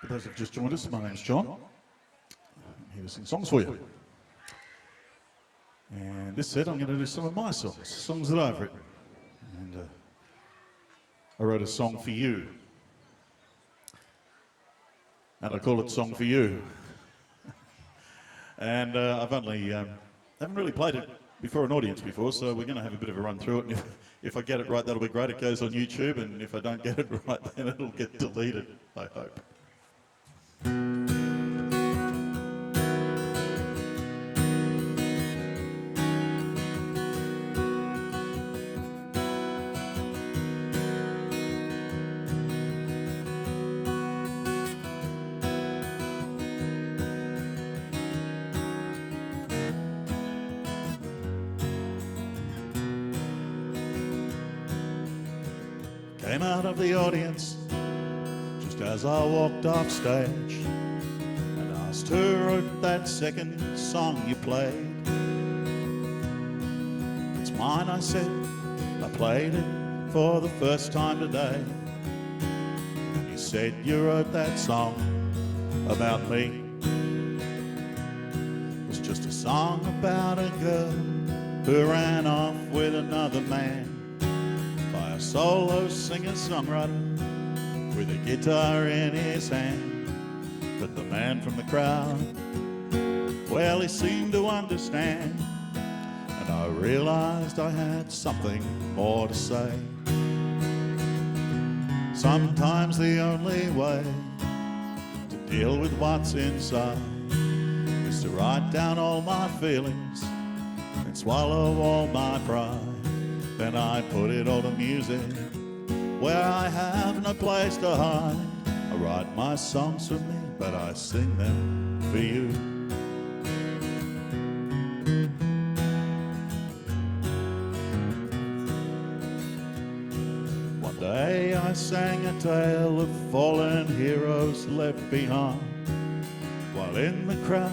For those who've just joined us, my name's John. I'm here to sing songs for you. And this said, I'm going to do some of my songs that I've written. And I wrote a song for you. And I call it Song for You. And I've only, haven't really played it before an audience before, so we're going to have a bit of a run through it. And if I get it right, that'll be great. It goes on YouTube, and if I don't get it right, then it'll get deleted, I hope. Came out of the audience just as I walked off stage and asked who wrote that second song you played. It's mine, I said. I played it for the first time today. He said, you wrote that song about me. It was just a song about a girl who ran off with another man. A solo singer-songwriter with a guitar in his hand. But the man from the crowd, well, he seemed to understand, and I realized I had something more to say. Sometimes the only way to deal with what's inside is to write down all my feelings and swallow all my pride. Then I put it all to music where I have no place to hide. I write my songs for me, but I sing them for you. One day I sang a tale of fallen heroes left behind, while in the crowd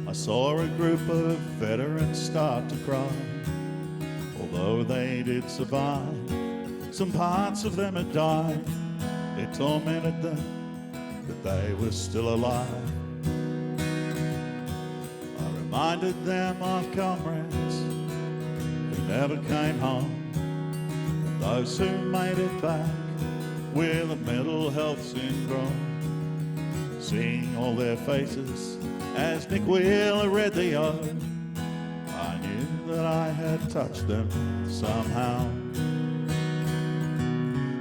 I saw a group of veterans start to cry. Although they did survive, some parts of them had died. It tormented them that they were still alive. I reminded them of comrades who never came home, and those who made it back with a mental health syndrome. Seeing all their faces as Nick Wheeler read the ode, I knew that I had touched them somehow.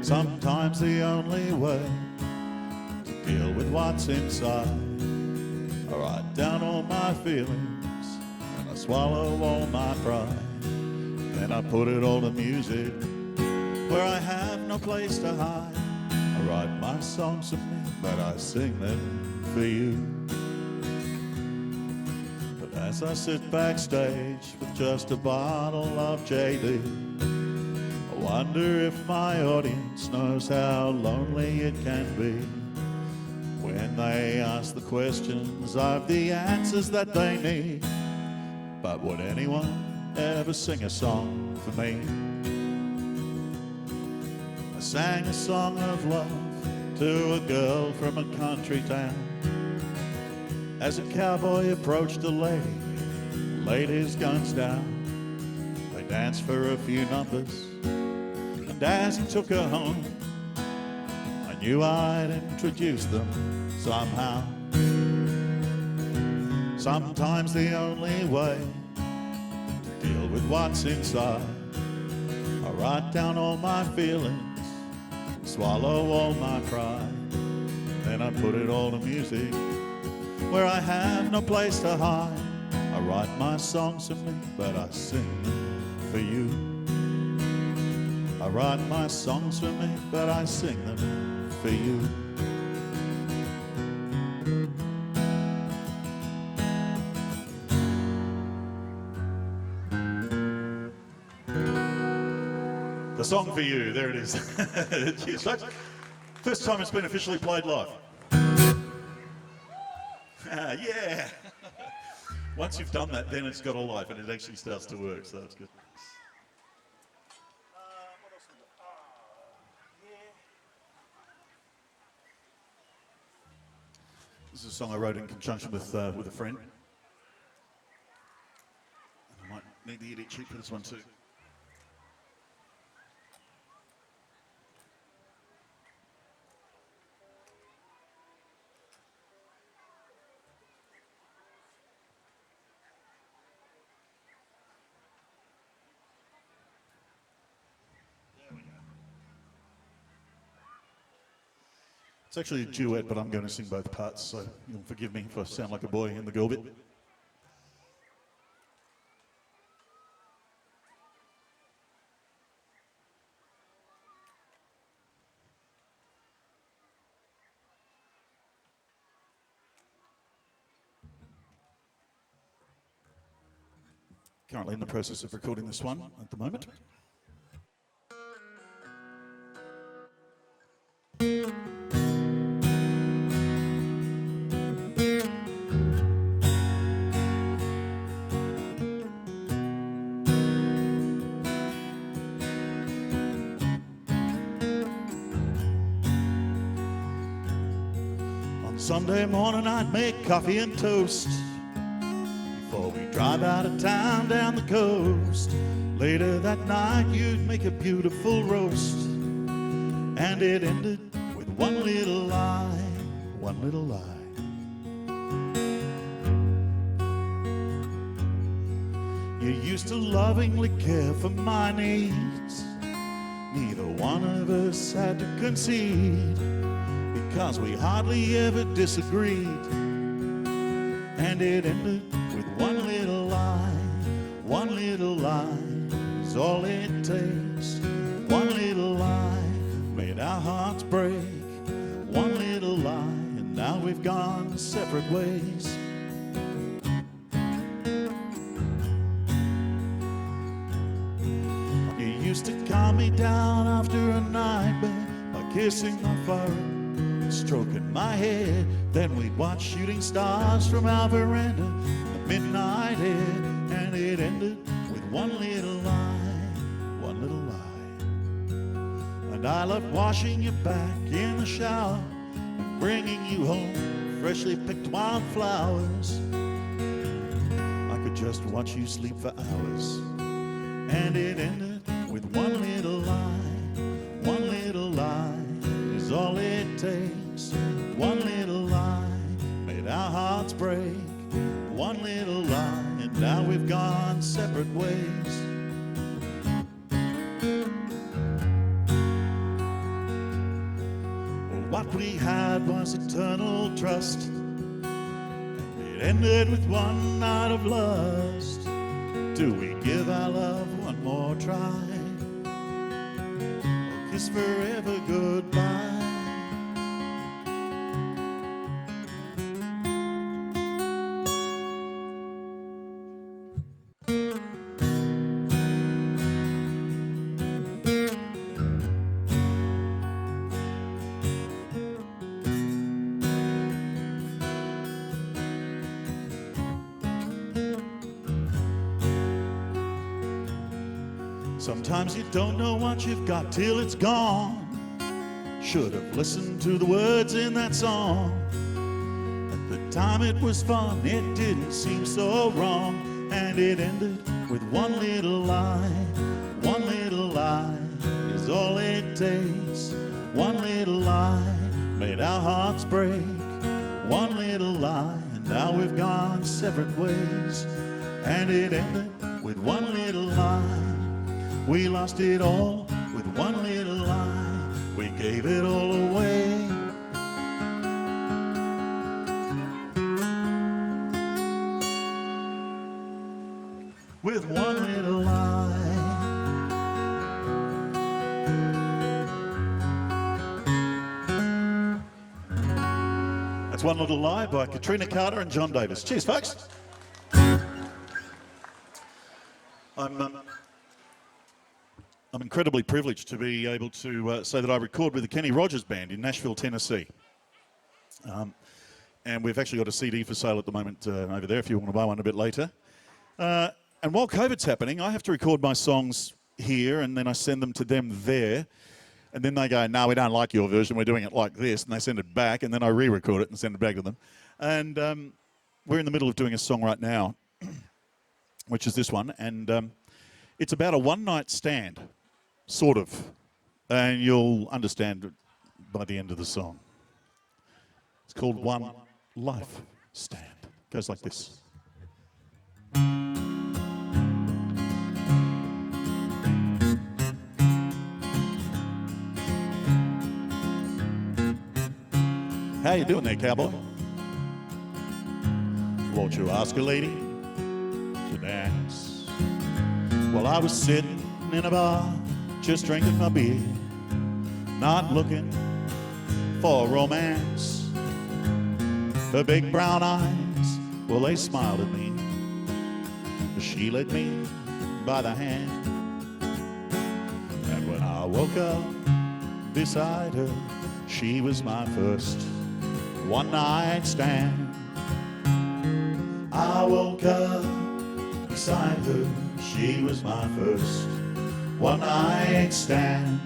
Sometimes the only way to deal with what's inside, I write down all my feelings and I swallow all my pride. Then I put it all to music where I have no place to hide. I write my songs for me, but I sing them for you. As I sit backstage with just a bottle of JD, I wonder if my audience knows how lonely it can be. When they ask the questions, I've the answers that they need. But would anyone ever sing a song for me? I sang a song of love to a girl from a country town. As a cowboy approached a lady, laid his guns down. They danced for a few numbers, and as he took her home, I knew I'd introduce them somehow. Sometimes the only way to deal with what's inside, I write down all my feelings, swallow all my pride. Then I put it all to music where I have no place to hide. I write my songs for me, but I sing them for you. I write my songs for me, but I sing them for you. The song for you, there it is. Cheers, folks. First time it's been officially played live. Yeah. Once you've done that, then it's got a life and it actually starts to work, so that's good. What else we got? This is a song I wrote in conjunction with a friend. I might need the edit sheet for this one too. It's actually a duet, but I'm going to sing both parts, so you'll forgive me if I sound like a boy in the girl bit. Currently in the process of recording this one at the moment. Sunday morning I'd make coffee and toast before we drive out of town down the coast. Later that night you'd make a beautiful roast, and it ended with one little lie, one little lie. You used to lovingly care for my needs. Neither one of us had to concede, because we hardly ever disagreed. And it ended with one little lie is all it takes. One little lie made our hearts break. One little lie, and now we've gone separate ways. You used to calm me down after a nightmare by kissing my forehead, stroking my head. Then we'd watch shooting stars from our veranda, the midnight air. And it ended with one little lie, one little lie. And I loved washing you back in the shower and bringing you home freshly picked wildflowers. I could just watch you sleep for hours. And it ended with one little lie is all it takes. One little lie made our hearts break. One little lie, and now we've gone separate ways. Well, what we had was eternal trust, and it ended with one night of lust. Do we give our love one more try, or kiss forever goodbye? Sometimes you don't know what you've got till it's gone. Should have listened to the words in that song. At the time it was fun, it didn't seem so wrong. And it ended with one little lie. One little lie is all it takes. One little lie made our hearts break. One little lie, and now we've gone separate ways. And it ended with one little lie. We lost it all with one little lie. We gave it all away. With one little lie. That's One Little Lie by Katrina Carter and Jon Davis. Cheers, folks. I'm incredibly privileged to be able to say that I record with the Kenny Rogers Band in Nashville, Tennessee. And we've actually got a CD for sale at the moment over there if you want to buy one a bit later. And while COVID's happening, I have to record my songs here and then I send them to them there. And then they go, no, we don't like your version, we're doing it like this. And they send it back, and then I re-record it and send it back to them. And we're in the middle of doing a song right now, which is this one. And it's about a one-night stand, sort of. And you'll understand it by the end of the song. It's called One Life Stand. It goes like this. How you doing there, cowboy? Won't you ask a lady to dance? Well, I was sitting in a bar, just drinking my beer, not looking for romance. Her big brown eyes, well, they smiled at me. She led me by the hand. And when I woke up beside her, she was my first one-night stand. I woke up beside her, she was my first one-night stand.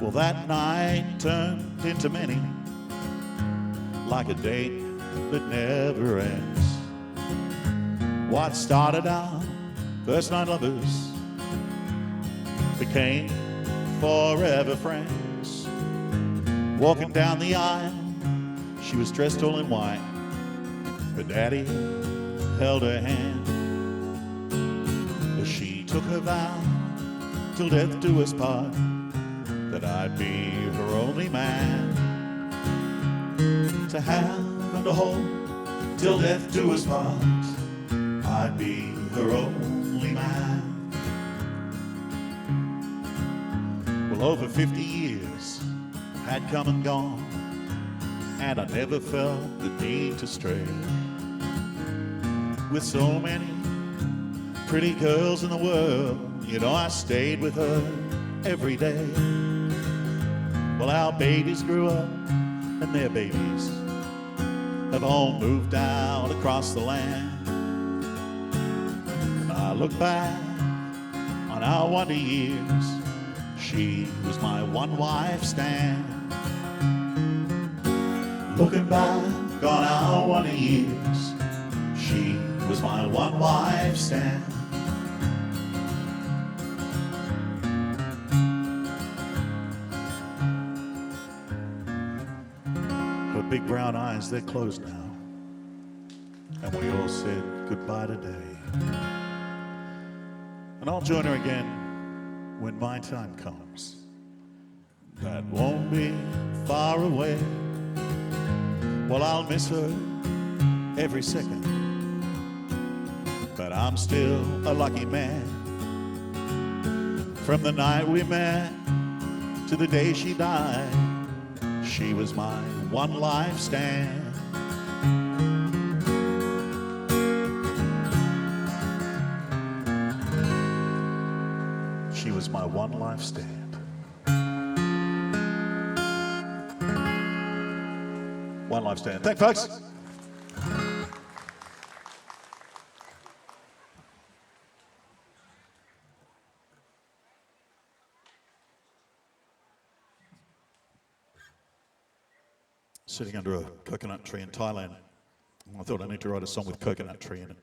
Well, that night turned into many, like a date that never ends. What started out first night lovers became forever friends. Walking down the aisle, she was dressed all in white. Her daddy held her hand as she took her vow till death do us part, that I'd be her only man, to have and to hold till death do us part. I'd be her only man. Well, over 50 years had come and gone, and I never felt the need to stray. With so many pretty girls in the world, you know, I stayed with her every day. Well, our babies grew up, and their babies have all moved out across the land. And I look back on our wonder years, she was my one-wife stand. Looking back on our wonder years, she was my one-wife stand. Her big brown eyes, they're closed now, and we all said goodbye today. And I'll join her again when my time comes. That won't be far away. Well, I'll miss her every second, but I'm still a lucky man. From the night we met to the day she died, she was my one life stand. She was my one life stand. One life stand. Thanks, folks. Sitting under a coconut tree in Thailand. I thought I need to write a song with coconut tree in it.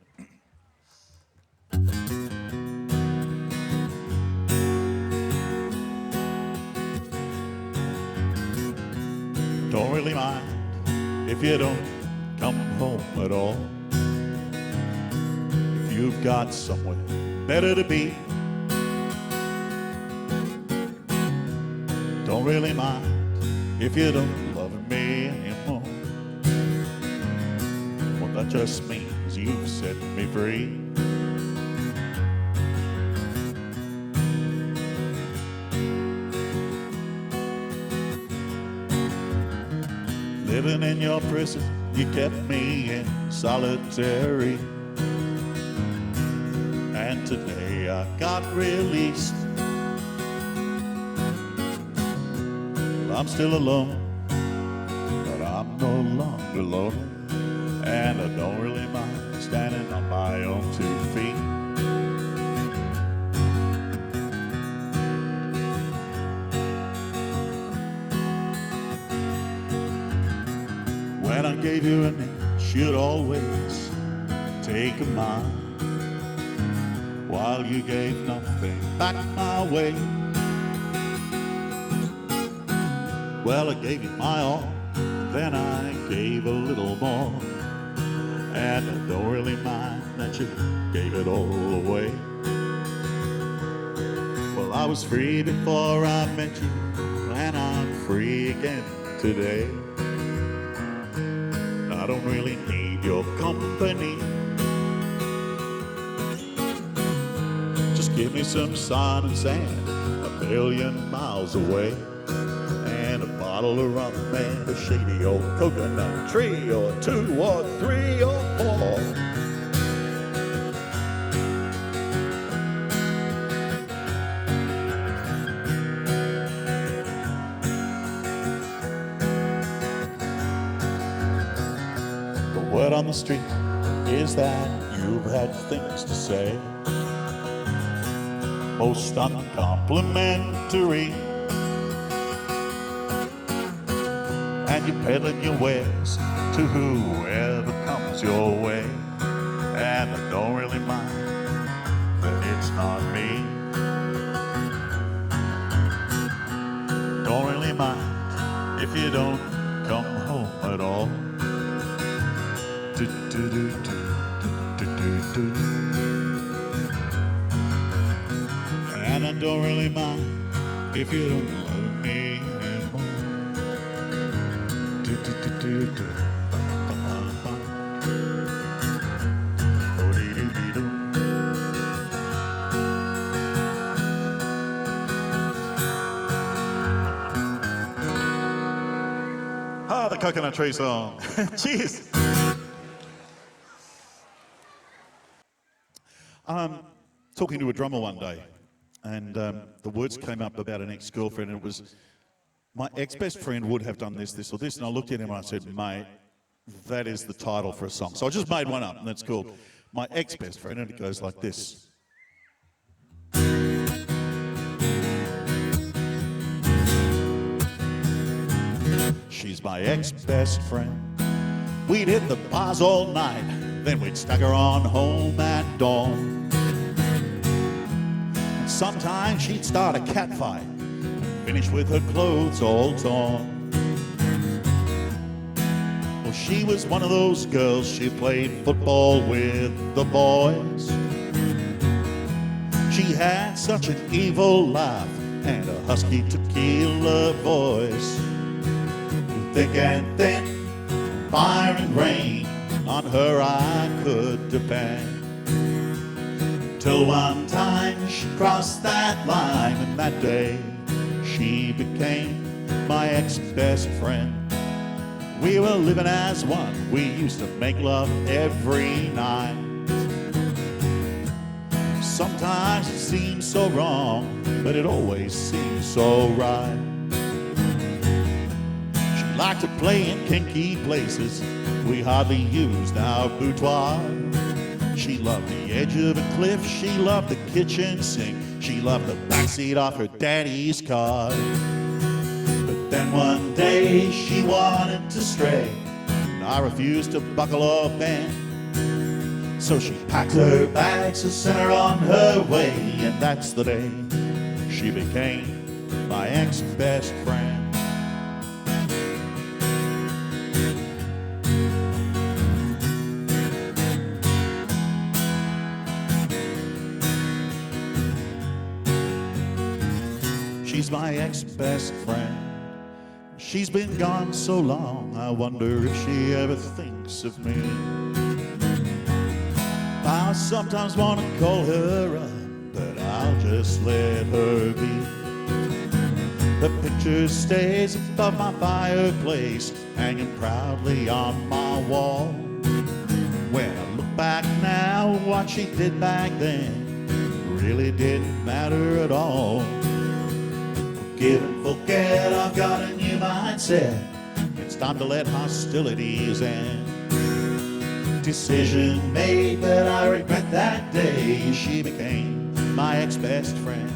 Don't really mind if you don't come home at all. If you've got somewhere better to be, don't really mind if you don't love me anymore. Well, that just means you've set me free. Living in your prison, you kept me in solitary. And today I got released. Well, I'm still alone, but I'm no longer lonely. And I don't really mind standing on my own 2 feet. gave you an inch, you'd always take a mile. While you gave nothing back my way. Well, I gave you my all, then I gave a little more. And I don't really mind that you gave it all away. Well, I was free before I met you, and I'm free again today. I don't really need your company. Just give me some sun and sand a million miles away, and a bottle of rum and a shady old coconut tree, or two or three or four. The word on the street is that you've had things to say, most uncomplimentary, and you're peddling your wares to whoever comes your way. And I don't really mind that it's not me. Don't really mind if you don't come home at all. Do, do, do, do, do, do, do. And I don't really mind if you don't love me anymore. Do, do, do, do, do. Oh, dee, dee, dee, doo. Ah, the coconut tree song. Jeez. Talking to a drummer one day, and the words came up about an ex-girlfriend, and it was, my ex-best friend would have done this, this, or this, and I looked at him and I said, mate, that is the title for a song. So I just made one up, and that's called My Ex-Best Friend, and it goes like this. She's my ex-best friend. We'd hit the bars all night, then we'd stagger on home at dawn. Sometimes she'd start a catfight, finish with her clothes all torn. Well, she was one of those girls, she played football with the boys. She had such an evil laugh and a husky tequila voice. Thick and thin, fire and rain, on her I could depend. Till one time she crossed that line, and that day she became my ex-best friend. We were living as one, we used to make love every night. Sometimes it seems so wrong, but it always seems so right. She liked to play in kinky places, we hardly used our boudoir. She loved the edge of a cliff, she loved the kitchen sink, she loved the backseat off her daddy's car. But then one day she wanted to stray, and I refused to buckle or bend. So she packed her bags and sent her on her way, and that's the day she became my ex-best friend. She's my ex-best friend. She's been gone so long, I wonder if she ever thinks of me. I sometimes want to call her up, but I'll just let her be. The picture stays above my fireplace, hanging proudly on my wall. When I look back now, what she did back then really didn't matter at all. Forgive and forget, I've got a new mindset. It's time to let hostilities end. Decision made, but I regret that day she became my ex-best friend.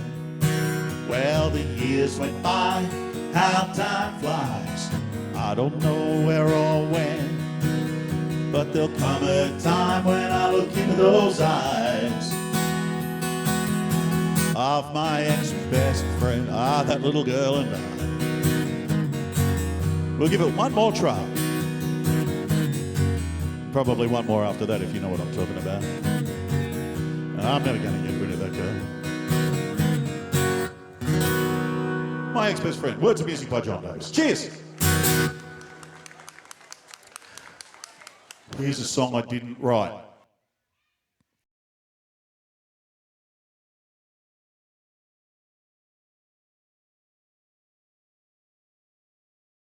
Well, the years went by, how time flies. I don't know where or when. but there'll come a time when I look into those eyes of my ex-best friend. Ah, that little girl and I. We'll give it one more try. Probably one more after that, if you know what I'm talking about. I'm never going to get rid of that girl. My ex-best friend. Words of music by Jon Davis. Cheers! Here's a song I didn't write.